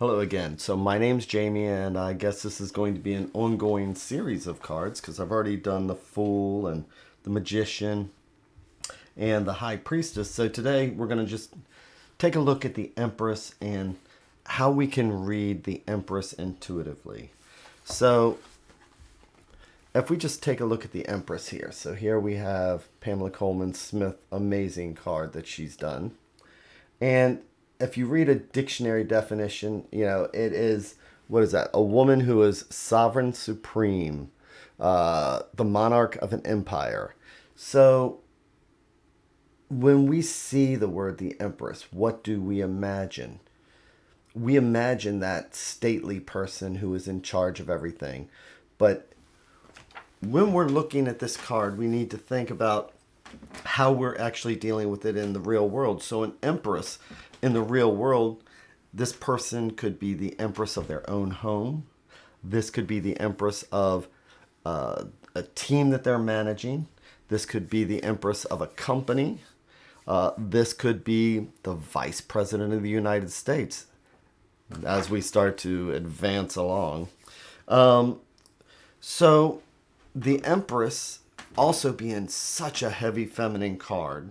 Hello again. So my name's Jamie, and I guess this is going to be an ongoing series of cards because I've already done the Fool and the Magician and the High Priestess. So today we're going to just take a look at the Empress and how we can read the Empress intuitively. So if we just take a look at the Empress here. So here we have Pamela Coleman Smith, amazing card that she's done. And if you read a dictionary definition, it is, what is that? A woman who is sovereign supreme, the monarch of an empire. So when we see the word the Empress, what do we imagine? We imagine that stately person who is in charge of everything. But when we're looking at this card, we need to think about how we're actually dealing with it in the real world. So an empress in the real world, this person could be the empress of their own home. This could be the empress of a team that they're managing. This could be the empress of a company. This could be the vice president of the United States as we start to advance along. So the Empress also being such a heavy feminine card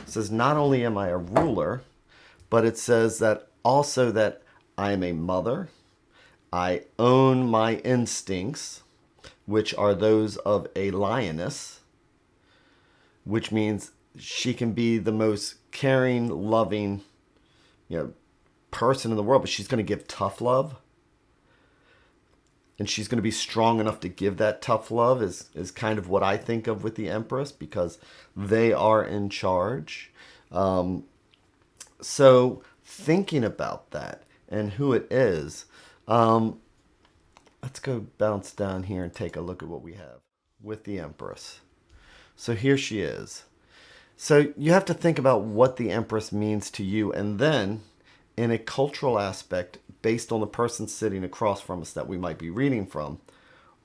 says not only am I a ruler, but it says that also that I am a mother. I own my instincts, which are those of a lioness, which means she can be the most caring, loving, person in the world, but she's going to give tough love. And she's going to be strong enough to give that tough love is kind of what I think of with the Empress, because they are in charge. So thinking about that and who it is, let's go bounce down here and take a look at what we have with the Empress. So here she is. So you have to think about what the Empress means to you, and then in a cultural aspect, based on the person sitting across from us that we might be reading from,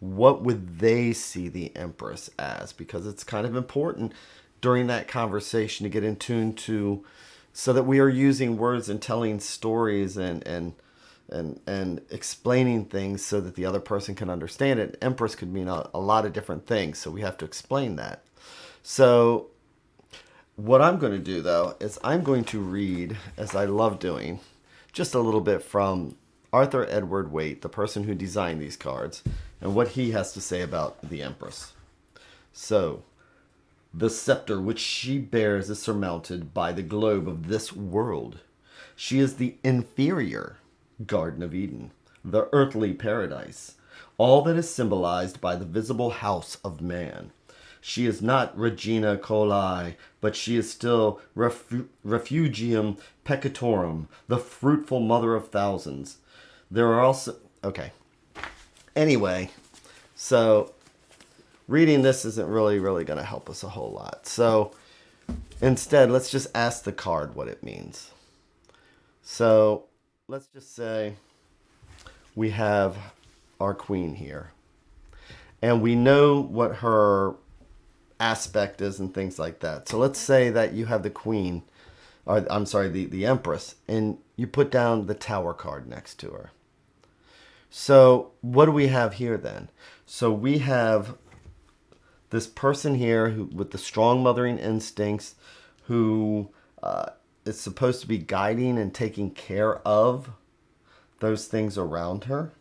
what would they see the Empress as? Because it's kind of important during that conversation to get in tune to, so that we are using words and telling stories and explaining things so that the other person can understand it. Empress could mean a lot of different things, so we have to explain that. So what I'm going to do, though, is I'm going to read, as I love doing, just a little bit from Arthur Edward Waite, the person who designed these cards, and what he has to say about the Empress. So, the scepter which she bears is surmounted by the globe of this world. She is the inferior Garden of Eden, the earthly paradise, all that is symbolized by the visible house of man. She is not Regina Coeli, but she is still Refugium Peccatorum, the fruitful mother of thousands. There are also... Okay. Anyway, so reading this isn't really going to help us a whole lot. So instead, let's just ask the card what it means. So let's just say we have our queen here. And we know what her aspect is and things like that. So let's say that you have the queen, or I'm sorry, the Empress, and you put down the Tower card next to her. So what do we have here then? So we have this person here who, with the strong mothering instincts, who is supposed to be guiding and taking care of those things around her.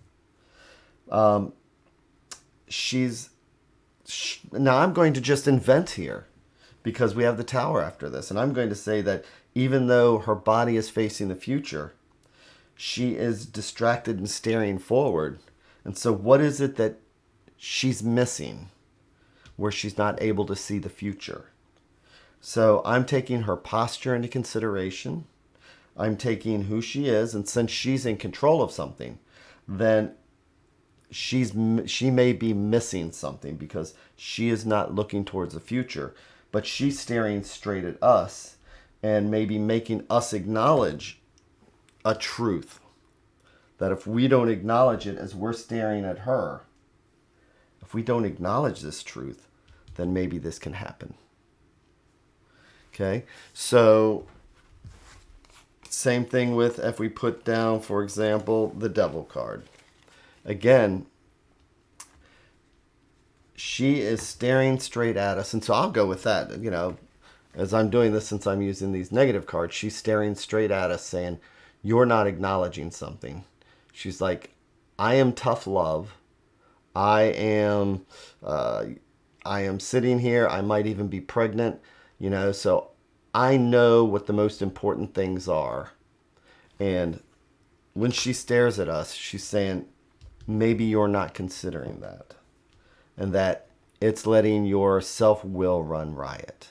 Now I'm going to just invent here because we have the Tower after this. And I'm going to say that even though her body is facing the future, she is distracted and staring forward. And so what is it that she's missing where she's not able to see the future? So I'm taking her posture into consideration. I'm taking who she is. And since she's in control of something, then she may be missing something because she is not looking towards the future, but she's staring straight at us and maybe making us acknowledge a truth that if we don't acknowledge it as we're staring at her, if we don't acknowledge this truth, then maybe this can happen. Okay, so Same thing with if we put down, for example, the Devil card. Again, she is staring straight at us. And so I'll go with that. You know, as I'm doing this, since I'm using these negative cards, she's staring straight at us saying, you're not acknowledging something. She's like, I am tough love. I am sitting here. I might even be pregnant, you know, so I know what the most important things are. And when she stares at us, she's saying, maybe you're not considering that. And that it's letting your self-will run riot.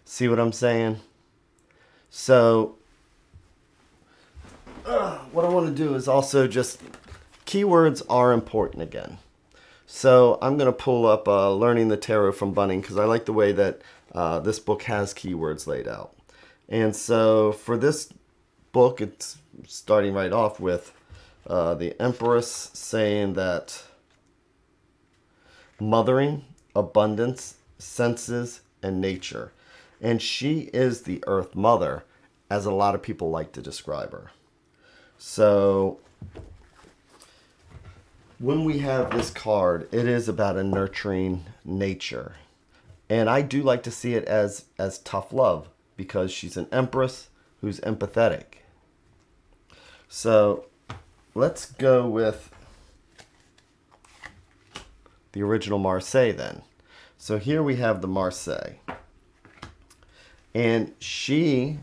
See what I'm saying? So, what I want to do is also just, keywords are important again. So I'm going to pull up Learning the Tarot from Bunning because I like the way that this book has keywords laid out. And so for this book, it's starting right off with the Empress saying that mothering, abundance, senses, and nature. And she is the Earth Mother, as a lot of people like to describe her. So when we have this card, it is about a nurturing nature. And I do like to see it as tough love because she's an empress who's empathetic. So let's go with the original Marseille then. So here we have the Marseille. And she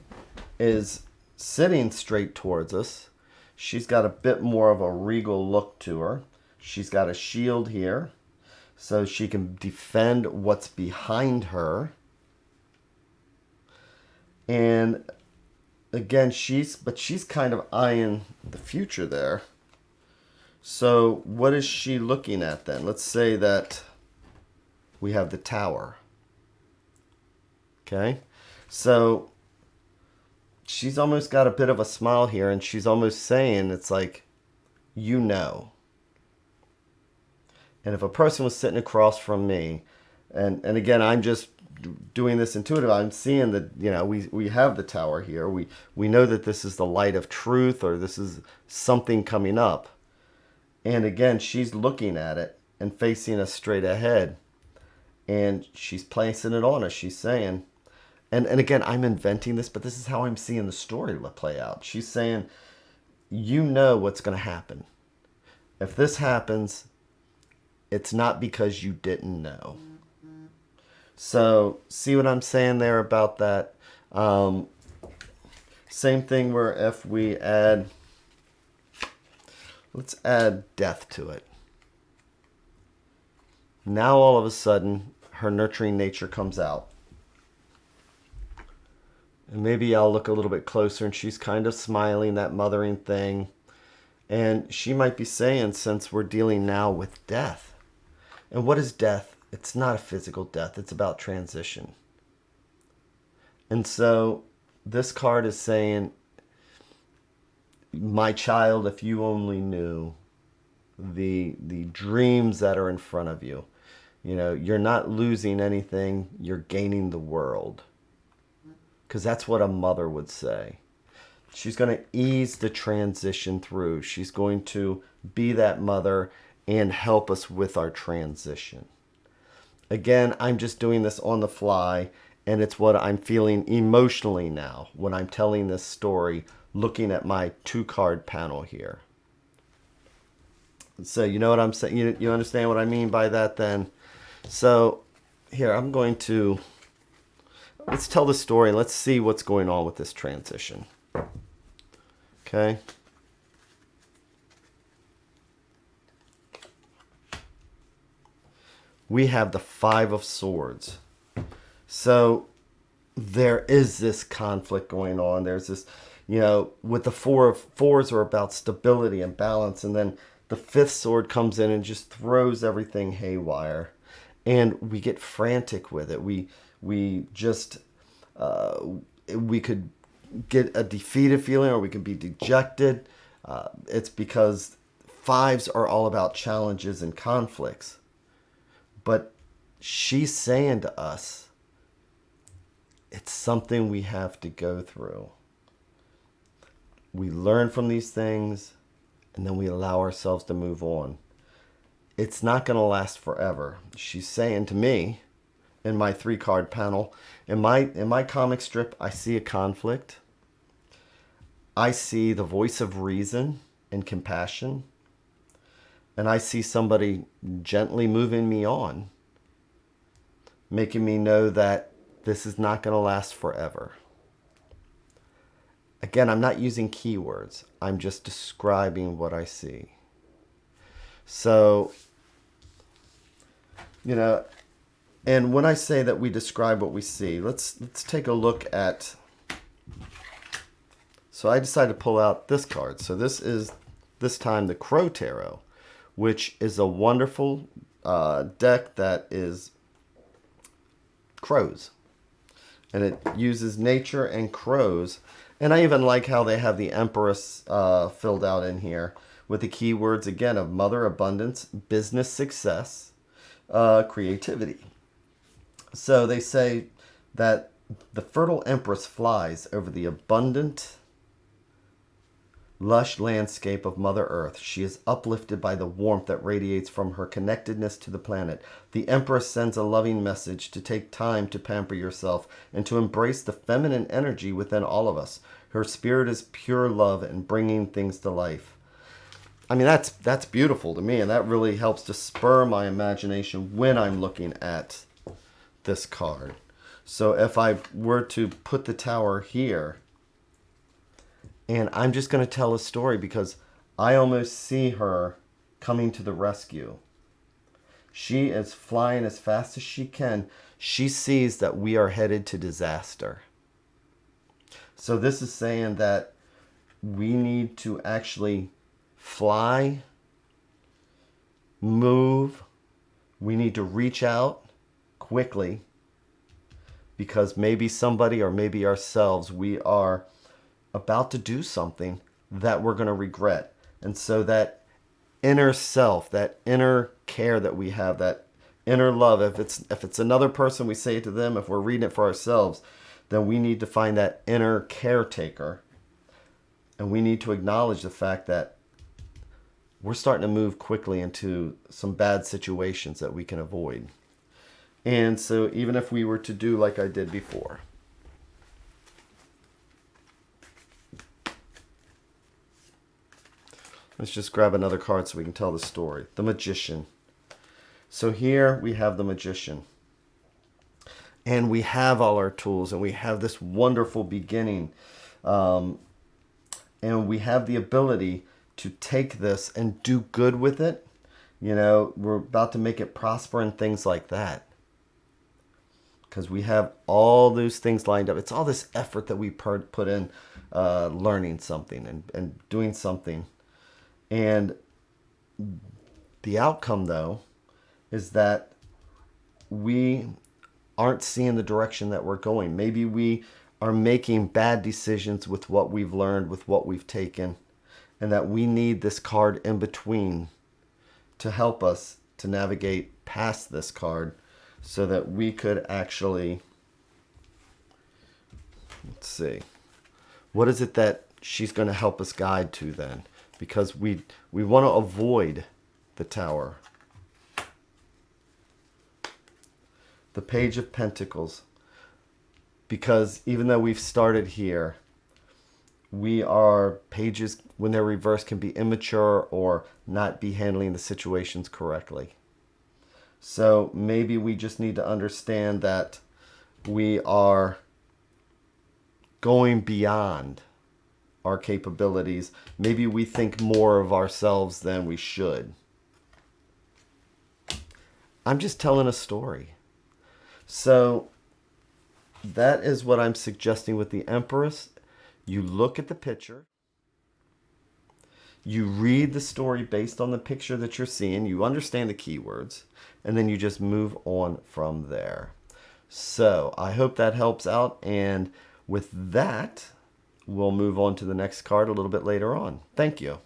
is sitting straight towards us. She's got a bit more of a regal look to her. She's got a shield here, so she can defend what's behind her. And again, she's kind of eyeing the future there. So what is she looking at then? Let's say that we have the Tower. Okay, so she's almost got a bit of a smile here, and she's almost saying, it's like, you know. And if a person was sitting across from me, and again, I'm just doing this intuitive, I'm seeing that, you know, we have the Tower here. We know that this is the light of truth, or this is something coming up. And again, she's looking at it and facing us straight ahead. And she's placing it on us. She's saying, and again, I'm inventing this, but this is how I'm seeing the story play out. She's saying, you know what's going to happen. If this happens, it's not because you didn't know. So, see what I'm saying there about that? Same thing where if we add, let's add death to it. Now all of a sudden, her nurturing nature comes out. And maybe I'll look a little bit closer, and she's kind of smiling, that mothering thing. And she might be saying, since we're dealing now with death. And what is death? It's not a physical death. It's about transition. And so this card is saying, my child, if you only knew the dreams that are in front of you. You know, you're not losing anything. You're gaining the world. Because that's what a mother would say. She's going to ease the transition through. She's going to be that mother and help us with our transition. Again, I'm just doing this on the fly, and it's what I'm feeling emotionally now when I'm telling this story, looking at my 2-card panel here. So you know what I'm saying? You understand what I mean by that then? So here, I'm going to, let's tell the story and let's see what's going on with this transition. Okay. We have the 5 of Swords. So there is this conflict going on. There's this, you know, with the 4 of Fours are about stability and balance. And then the 5th sword comes in and just throws everything haywire. And we get frantic with it. We just, we could get a defeated feeling, or we can be dejected. It's because 5s are all about challenges and conflicts. But she's saying to us, it's something we have to go through. we learn from these things, and then we allow ourselves to move on. It's not going to last forever. She's saying to me in my 3-card panel, in my comic strip, I see a conflict. I see the voice of reason and compassion. And I see somebody gently moving me on, making me know that this is not going to last forever. Again, I'm not using keywords. I'm just describing what I see. So, and when I say that we describe what we see, let's take a look at. So I decided to pull out this card. So this is this time the Crow Tarot, which is a wonderful deck that is crows. And it uses nature and crows. And I even like how they have the Empress filled out in here with the keywords, again, of mother, abundance, business success, creativity. So they say that the fertile Empress flies over the abundant, lush landscape of Mother Earth. She is uplifted by the warmth that radiates from her connectedness to the planet. The Empress sends a loving message to take time to pamper yourself and to embrace the feminine energy within all of us. Her spirit is pure love and bringing things to life. I mean, that's beautiful to me, and that really helps to spur my imagination when I'm looking at this card. So if I were to put the Tower here, and I'm just going to tell a story because I almost see her coming to the rescue. She is flying as fast as she can. She sees that we are headed to disaster. So this is saying that we need to actually fly, move. We need to reach out quickly because maybe somebody or maybe ourselves, we are about to do something that we're going to regret. And so that inner self, that inner care that we have, that inner love, if it's another person, we say it to them. If we're reading it for ourselves, then we need to find that inner caretaker. And we need to acknowledge the fact that we're starting to move quickly into some bad situations that we can avoid. And so even if we were to do like I did before, let's just grab another card so we can tell the story. The Magician. So here we have the Magician. And we have all our tools, and we have this wonderful beginning. And we have the ability to take this and do good with it. We're about to make it prosper and things like that. Because we have all those things lined up. It's all this effort that we put in learning something and doing something. And the outcome, though, is that we aren't seeing the direction that we're going. Maybe we are making bad decisions with what we've learned, with what we've taken, and that we need this card in between to help us to navigate past this card so that we could actually, let's see, what is it that she's going to help us guide to then? Because we want to avoid the Tower. The Page of Pentacles. Because even though we've started here, pages, when they're reversed, can be immature or not be handling the situations correctly. So maybe we just need to understand that we are going beyond our capabilities. Maybe we think more of ourselves than we should. I'm just telling a story. So that is what I'm suggesting with the Empress. You look at the picture. You read the story based on the picture that you're seeing. You understand the keywords. And then you just move on from there. So I hope that helps out. And with that, we'll move on to the next card a little bit later on. Thank you.